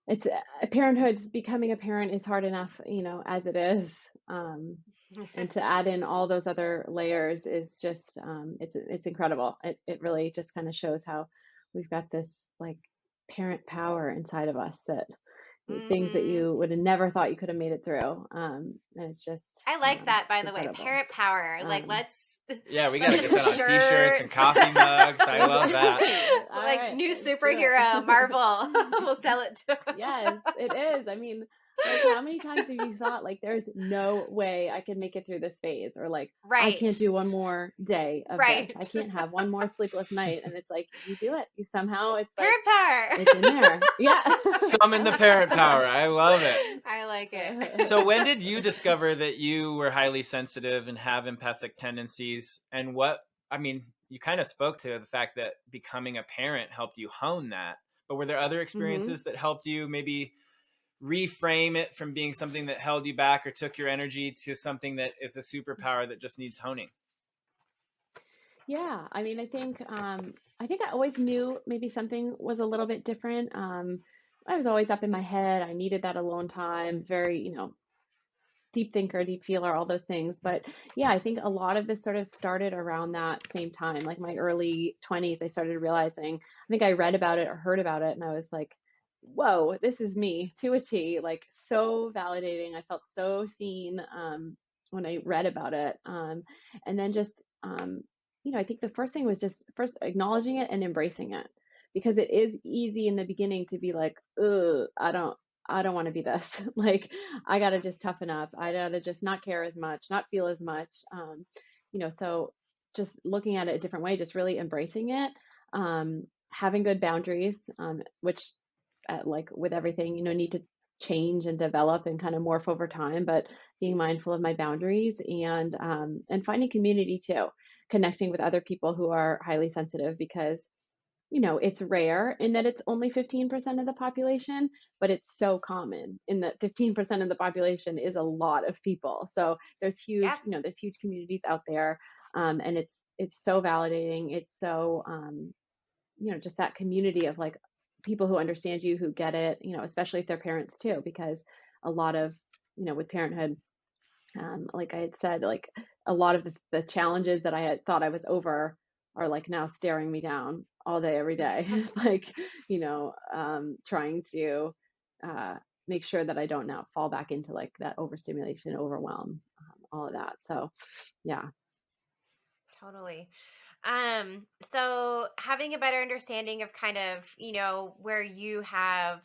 It's parenthood's becoming a parent is hard enough, as it is. And to add in all those other layers is just, it's incredible. It really just kind of shows how we've got this like parent power inside of us, that things that you would have never thought you could have made it through. And it's just, I like that, by it's the way. incredible. Parent power. Like, yeah, we got to let's get that on t-shirts and coffee mugs. I love that. All like right, new let's do it. superhero, Marvel. We'll sell it to. Yes, it is. I mean, like, how many times have you thought, like, there's no way I can make it through this phase? Or like, I Right. can't do one more day of Right. this. I can't have one more sleepless night. And it's like, you do it. You somehow, it's like, Parent power. it's in there. Yeah. Summon the parent power. I love it. I like it. So when did you discover that you were highly sensitive and have empathic tendencies? And you kind of spoke to the fact that becoming a parent helped you hone that. But were there other Hmm. experiences that helped you maybe reframe it from being something that held you back or took your energy to something that is a superpower that just needs honing? Yeah, I mean, I think I always knew maybe something was a little bit different. I was always up in my head. I needed that alone time. Very, deep thinker, deep feeler, all those things. But yeah, I think a lot of this sort of started around that same time, like my early 20s. I started realizing, I think I read about it or heard about it, and I was like, whoa, this is me to a T, like so validating. I felt so seen when I read about it. And then just, I think the first thing was just first acknowledging it and embracing it because it is easy in the beginning to be like, ugh, I don't want to be this. Like, I got to just toughen up. I got to just not care as much, not feel as much. So just looking at it a different way, just really embracing it, having good boundaries, which, like with everything, need to change and develop and kind of morph over time, but being mindful of my boundaries and finding community too, connecting with other people who are highly sensitive because it's rare in that it's only 15% of the population, but it's so common in that 15% of the population is a lot of people. So Yeah, there's huge communities out there. And it's so validating. It's so, just that community of like people who understand you, who get it, especially if they're parents too, because a lot of, with parenthood, like I had said, like a lot of the challenges that I had thought I was over are like now staring me down all day, every day. Like, trying to uh, make sure that I don't now fall back into like that overstimulation, overwhelm, all of that. So, yeah. totally. So having a better understanding of kind of, where you have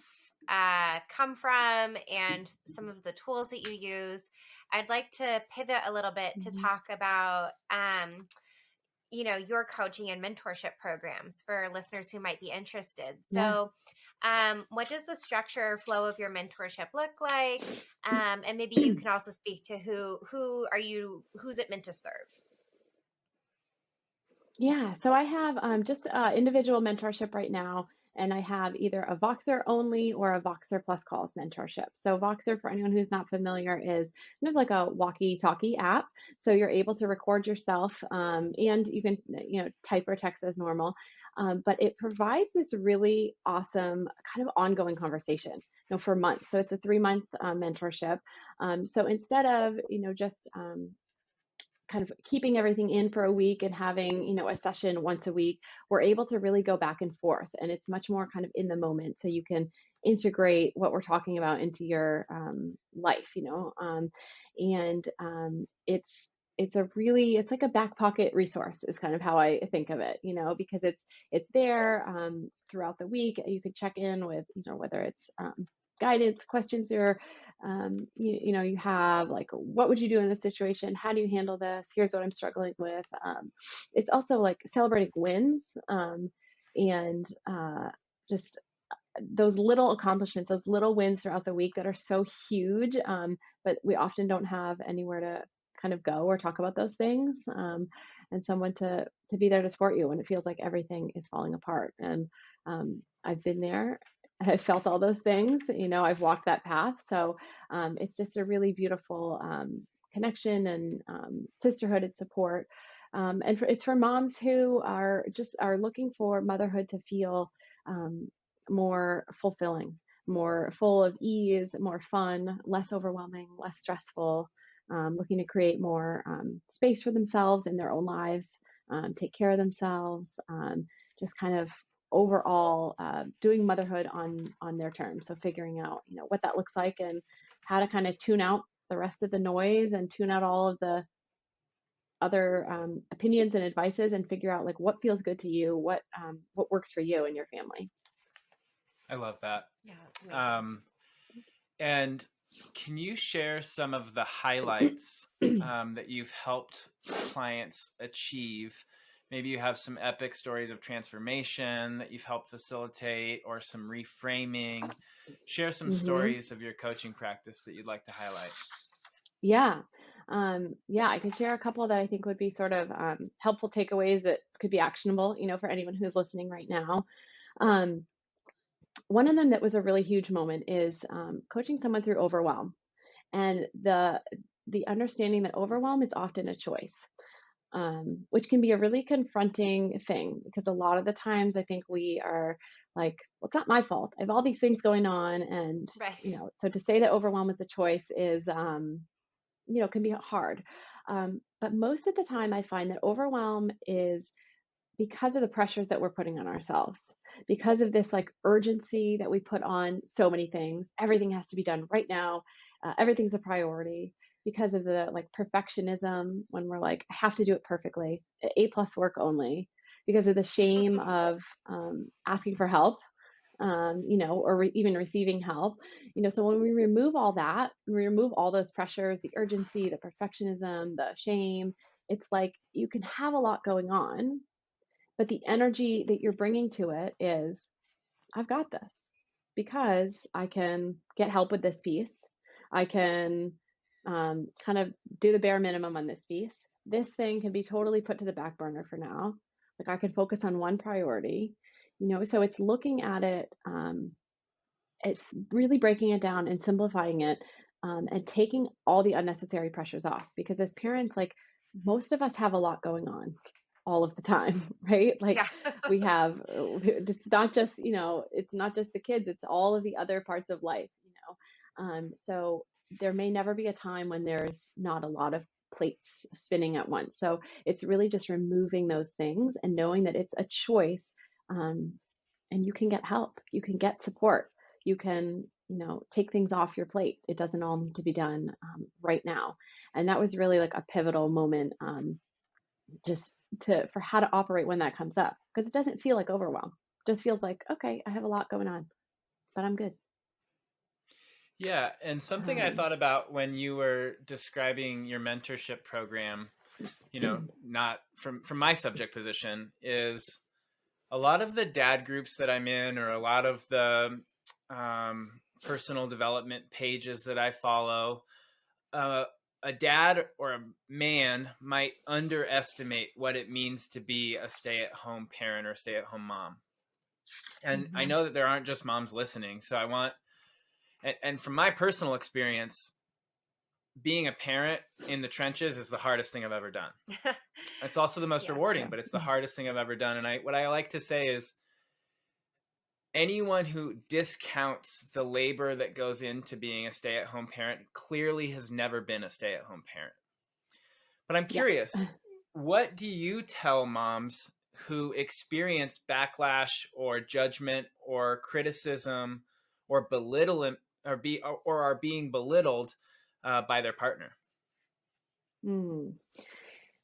come from and some of the tools that you use, I'd like to pivot a little bit to Mhm. talk about, your coaching and mentorship programs for listeners who might be interested. Yeah. So, what does the structure or flow of your mentorship look like? And maybe you can also speak to who's it meant to serve? Yeah, so I have just individual mentorship right now, and I have either a Voxer only or a Voxer plus calls mentorship. So Voxer, for anyone who's not familiar, is kind of like a walkie-talkie app. So you're able to record yourself, and you can type or text as normal, but it provides this really awesome kind of ongoing conversation. For months. So it's a 3-month mentorship. So instead of just kind of keeping everything in for a week and having a session once a week, we're able to really go back and forth, and it's much more kind of in the moment, so you can integrate what we're talking about into your life, and it's like a back pocket resource is kind of how I think of it, because it's there throughout the week. You could check in with whether it's guidance questions or you have like, what would you do in this situation? How do you handle this? Here's what I'm struggling with. It's also like celebrating wins, and just those little accomplishments, those little wins throughout the week that are so huge, but we often don't have anywhere to kind of go or talk about those things, and someone to be there to support you when it feels like everything is falling apart. And I've been there. I've felt all those things. I've walked that path. So it's just a really beautiful connection and sisterhood and support. It's for moms who are looking for motherhood to feel um, more fulfilling, more full of ease, more fun, less overwhelming, less stressful, looking to create more space for themselves in their own lives, take care of themselves, just kind of overall doing motherhood on their terms. So figuring out what that looks like and how to kind of tune out the rest of the noise and tune out all of the other opinions and advices and figure out like what feels good to you, what works for you and your family. I love that. Yeah, that's amazing. Um, and can you share some of the highlights that you've helped clients achieve? Maybe you have some epic stories of transformation that you've helped facilitate or some reframing. Share some Hmm. stories of your coaching practice that you'd like to highlight. Yeah. Yeah, I can share a couple that I think would be sort of helpful takeaways that could be actionable, for anyone who's listening right now. Um, One of them that was a really huge moment is coaching someone through overwhelm, and the understanding that overwhelm is often a choice, which can be a really confronting thing because a lot of the times I think we are like, well, it's not my fault. I have all these things going on, and Right. so to say that overwhelm is a choice is, can be hard. But most of the time, I find that overwhelm is because of the pressures that we're putting on ourselves, because of this like urgency that we put on so many things. Everything has to be done right now. Everything's a priority because of the like perfectionism when we're like, I have to do it perfectly, A plus work only, because of the shame of asking for help, or even receiving help. So when we remove all that, we remove all those pressures, the urgency, the perfectionism, the shame, it's like you can have a lot going on, but the energy that you're bringing to it is, I've got this because I can get help with this piece. I can kind of do the bare minimum on this piece. This thing can be totally put to the back burner for now. Like I can focus on one priority, so it's looking at it. It's really breaking it down and simplifying it, and taking all the unnecessary pressures off. Because as parents, like most of us have a lot going on all of the time, right? Like Yeah. we have, it's not just, it's not just the kids, it's all of the other parts of life. So there may never be a time when there's not a lot of plates spinning at once. So it's really just removing those things and knowing that it's a choice. And you can get help, you can get support, you can, take things off your plate. It doesn't all need to be done right now. And that was really like a pivotal moment, just to for how to operate when that comes up, because it doesn't feel like overwhelm. It just feels like, okay, I have a lot going on, but I'm good. Yeah, and something I Um, thought about when you were describing your mentorship program, not from my subject position, is a lot of the dad groups that I'm in, or a lot of the personal development pages that I follow, uh, a dad or a man might underestimate what it means to be a stay-at-home parent or stay-at-home mom. And I mhm. know that there aren't just moms listening, so I want, and from my personal experience, being a parent in the trenches is the hardest thing I've ever done. It's also the most Yeah. rewarding, True. but it's the hardest thing I've ever done. And what I like to say is, anyone who discounts the labor that goes into being a stay-at-home parent clearly has never been a stay-at-home parent. But I'm Yeah. curious, what do you tell moms who experience backlash or judgment or criticism or belittle or are being belittled by their partner? Mm.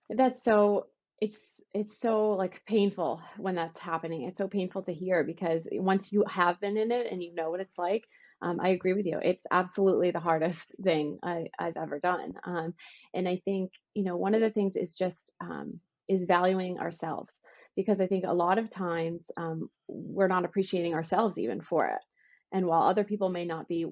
That's so it's so like painful when that's happening. It's so painful to hear because once you have been in it and you know what it's like, I agree with you. It's absolutely the hardest thing I've ever done. And I think, one of the things is just is valuing ourselves, because I think a lot of times we're not appreciating ourselves even for it. And while other people may not be,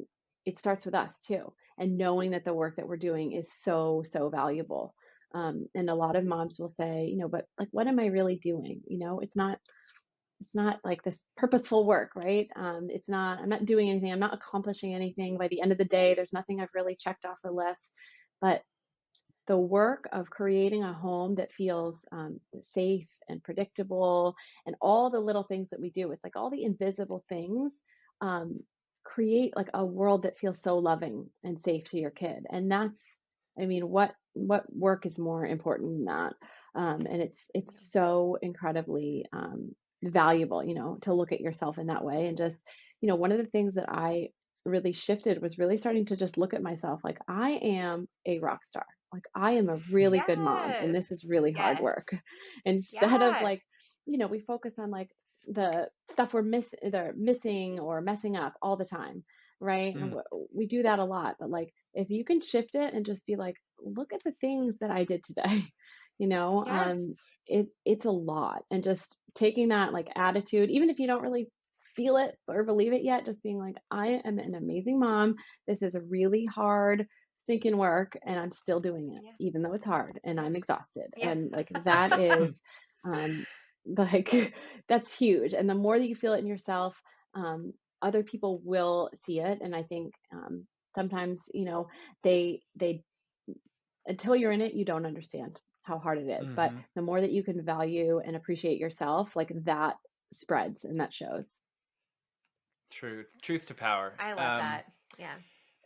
it starts with us too. And knowing that the work that we're doing is so, so valuable. And a lot of moms will say, but like, what am I really doing? It's not like this purposeful work, right? I'm not doing anything. I'm not accomplishing anything. By the end of the day, there's nothing I've really checked off the list. But the work of creating a home that feels safe and predictable, and all the little things that we do, it's like all the invisible things um, create like a world that feels so loving and safe to your kid. And that's, I mean, what work is more important than that? And it's so incredibly valuable, to look at yourself in that way. And just, one of the things that I really shifted was really starting to just look at myself like I am a rock star. Like I am a really good mom and Yes. this is really hard Yes. work. Instead of like, Yes. we focus on like the stuff they're missing or messing up all the time, right? And Mm, we do that a lot, but like if you can shift it and just be like, look at the things that I did today, you know, Yes. it's a lot. And just taking that like attitude, even if you don't really feel it or believe it yet, just being like, I am an amazing mom. This is really hard stinking work and I'm still doing it, Yeah. even though it's hard and Yeah. I'm exhausted. Yeah. And like that is um like that's huge. And the more that you feel it in yourself, other people will see it. And I think sometimes, they until you're in it, you don't understand how hard it is. But Hmm. the more that you can value and appreciate yourself, like that spreads and that shows. Truth to power. I love that. Yeah.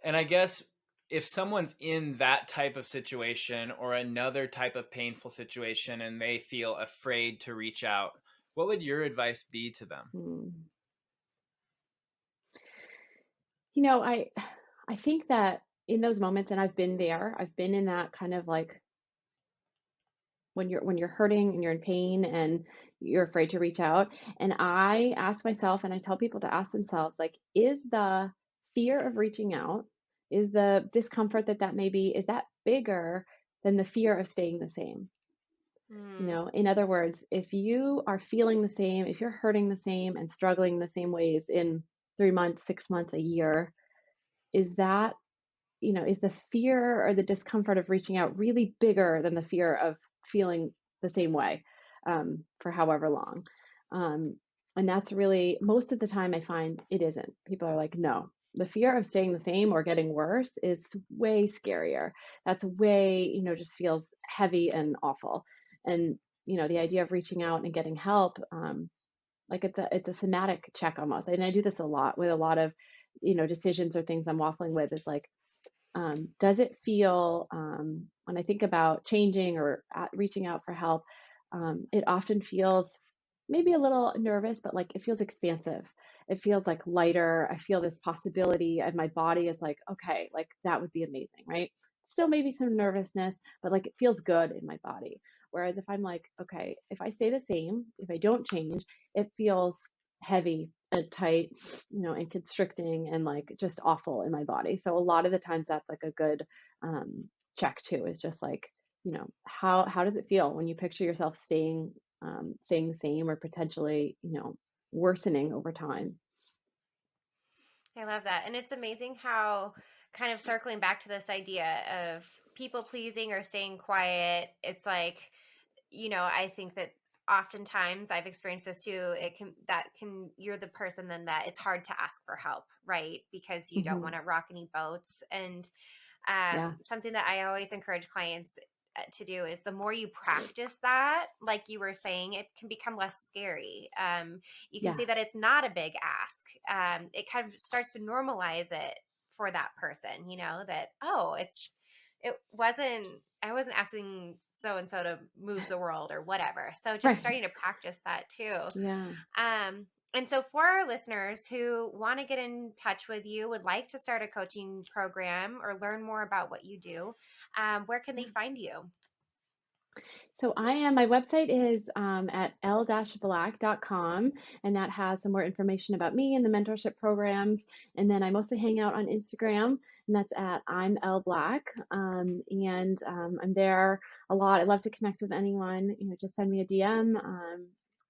And I guess if someone's in that type of situation or another type of painful situation and they feel afraid to reach out, what would your advice be to them? Hmm. You know, I think that in those moments, and I've been there, I've been in that kind of like when you're hurting and you're in pain and you're afraid to reach out. And I ask myself, and I tell people to ask themselves, like, is the fear of reaching out, is the discomfort that may be, is that bigger than the fear of staying the same? Mm. In other words, if you are feeling the same, if you're hurting the same and struggling the same ways in 3 months, 6 months, a year, is that, is the fear or the discomfort of reaching out really bigger than the fear of feeling the same way for however long? And that's really most of the time I find it isn't. People are like, no, the fear of staying the same or getting worse is way scarier. That's way, just feels heavy and awful. And, the idea of reaching out and getting help, like it's a somatic check almost. And I do this a lot with a lot of, decisions or things I'm waffling with is like, does it feel, when I think about changing or reaching out for help, it often feels maybe a little nervous, but like it feels expansive. It feels like lighter. I feel this possibility, and my body is like, okay, like that would be amazing, right? Still, maybe some nervousness, but like it feels good in my body. Whereas if I'm like, okay, if I stay the same, if I don't change, it feels heavy and tight, and constricting and like just awful in my body. So a lot of the times that's like a good check too, is just like, how does it feel when you picture yourself staying the same or potentially, worsening over time? I love that. And it's amazing how, kind of circling back to this idea of people pleasing or staying quiet, it's like, I think that oftentimes I've experienced this too. You're the person then that it's hard to ask for help, right? Because you don't Hmm. want to rock any boats. And Yeah. something that I always encourage clients to do is the more you practice that, like you were saying, it can become less scary. You can Yeah. see that it's not a big ask. It kind of starts to normalize it for that person, that, oh, I wasn't asking so and so to move the world or whatever. So just Right. starting to practice that too. Yeah. And so for our listeners who want to get in touch with you, would like to start a coaching program or learn more about what you do, where can they Yeah. find you? So my website is at elle-black.com, and that has some more information about me and the mentorship programs. And then I mostly hang out on Instagram, and that's at I'm Elle Black. And I'm there a lot. I love to connect with anyone. Just send me a DM,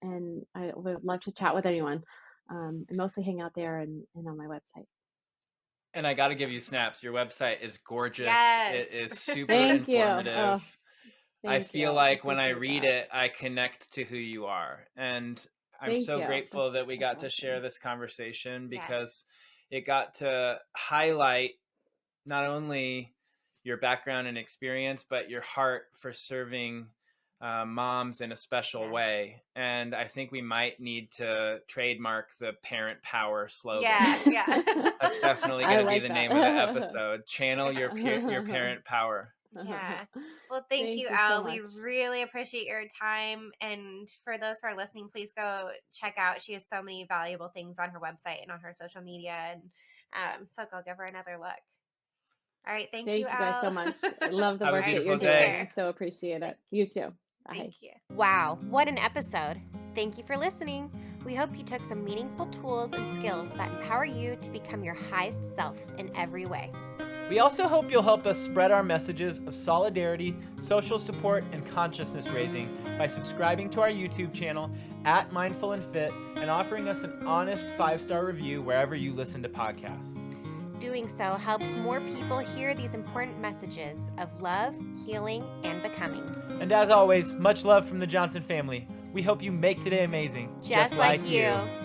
and I would love to chat with anyone. I mostly hang out there and on my website. And I got to give you Awesome. snaps. Your website is gorgeous. Yes. It is super Thank you. Oh, informative. I thank you. feel I like when I appreciate read that. it, I connect to who you are. And I'm Thank so you. grateful that we That's got to share awesome. this conversation Yes. because it got to highlight not only your background and experience, but your heart for serving moms in a special Yes. way. And I think we might need to trademark the parent power slogan. Yeah. Yeah. That's definitely I going to be like the that. name of the episode. Channel your your Yeah. parent power. Yeah. Well, thank Thank you, you so Elle. We much. really appreciate your time. And for those who are listening, please go check out. She has so many valuable things on her website and on her social media. And so go give her another look. All right. Thank you, Thank you guys so Elle. much. I love the Have a work All right. that you're beautiful Take doing. day. I care. so appreciate it. You too. Bye. Thank you. Wow, what an episode. Thank you for listening. We hope you took some meaningful tools and skills that empower you to become your highest self in every way. We also hope you'll help us spread our messages of solidarity, social support, and consciousness raising by subscribing to our YouTube channel at Mindful and Fit and offering us an honest 5-star review wherever you listen to podcasts. Doing so helps more people hear these important messages of love, healing, and becoming. And as always, much love from the Johnson family. We hope you make today amazing, Just like you.